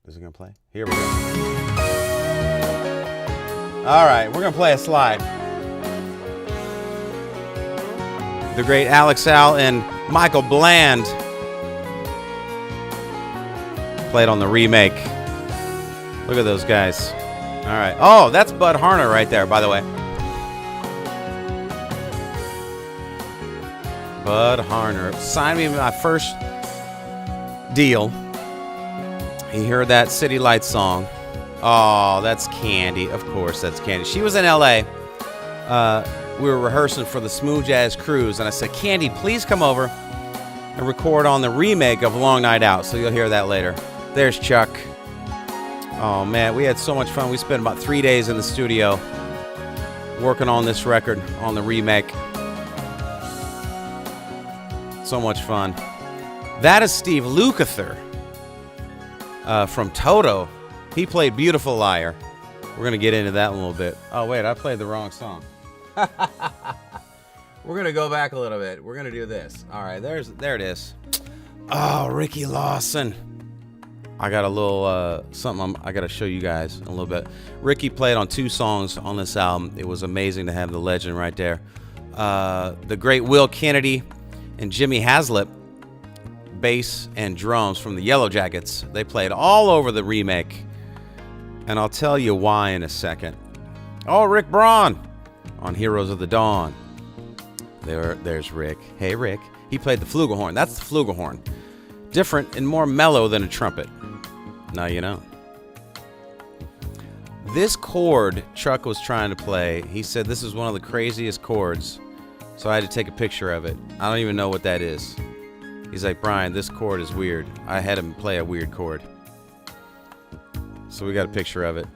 Is it going to play? Here we go. All right, we're going to play a slide. The great Alex Al and Michael Bland played on the remake. Look at those guys. All right. Oh, that's Bud Harner right there, by the way. Bud Harner signed me my first deal. He heard that City Lights song. Oh, that's Candy. Of course, that's Candy. She was in L.A. We were rehearsing for the Smooth Jazz Cruise, and I said, Candy, please come over and record on the remake of Long Night Out. So you'll hear that later. There's Chuck. Oh, man, we had so much fun. We spent about 3 days in the studio working on this record, on the remake. So much fun. That is Steve Lukather from Toto. He played Beautiful Liar. We're going to get into that in a little bit. Oh, wait, I played the wrong song. We're going to go back a little bit. We're going to do this. All right, there it is. Oh, Ricky Lawson. I got a little something I got to show you guys in a little bit. Ricky played on 2 songs on this album. It was amazing to have the legend right there. The great Will Kennedy and Jimmy Haslip, bass and drums from the Yellow Jackets. They played all over the remake, and I'll tell you why in a second. Oh, Rick Braun on Heroes of the Dawn. There's Rick. Hey, Rick. He played the flugelhorn. That's the flugelhorn. Different and more mellow than a trumpet. Now you know. This chord Chuck was trying to play, he said this is one of the craziest chords, so I had to take a picture of it. I don't even know what that is. He's like, Brian, this chord is weird. I had him play a weird chord. So we got a picture of it.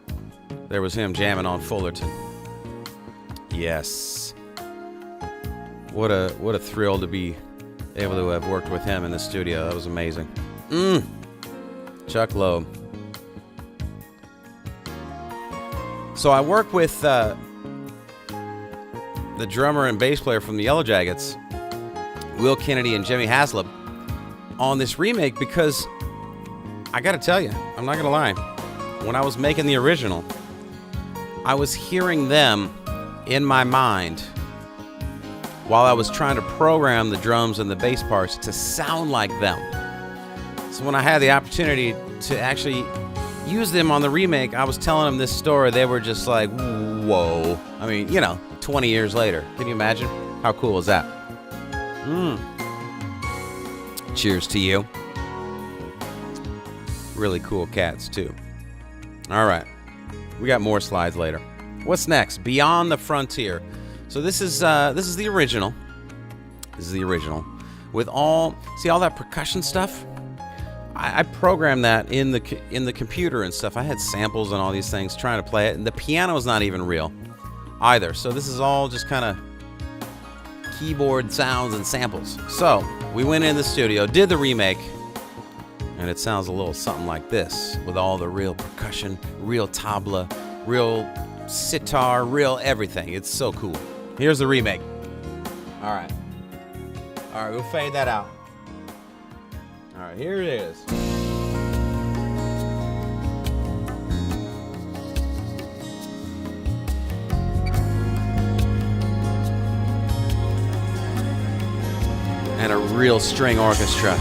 There was him jamming on Fullerton. Yes. What a thrill to be able to have worked with him in the studio. That was amazing. Chuck Loeb. So I work with the drummer and bass player from the Yellow Jackets, Will Kennedy and Jimmy Haslip, on this remake because I got to tell you, I'm not going to lie. When I was making the original, I was hearing them in my mind while I was trying to program the drums and the bass parts to sound like them. So when I had the opportunity to actually use them on the remake, I was telling them this story. They were just like, whoa. I mean, 20 years later. Can you imagine? How cool is that? Cheers to you. Really cool cats, too. All right. We got more slides later. What's next? Beyond the Frontier. So this is the original. This is the original. With all that percussion stuff? I programmed that in the computer and stuff. I had samples and all these things trying to play it, and the piano is not even real either. So this is all just kind of keyboard sounds and samples. So we went in the studio, did the remake, and it sounds a little something like this with all the real percussion, real tabla, real sitar, real everything. It's so cool. Here's the remake. All right, we'll fade that out. All right, here it is. And a real string orchestra.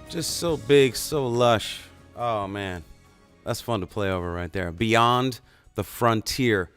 Just so big, so lush. Oh, man. That's fun to play over right there. Beyond the Frontier.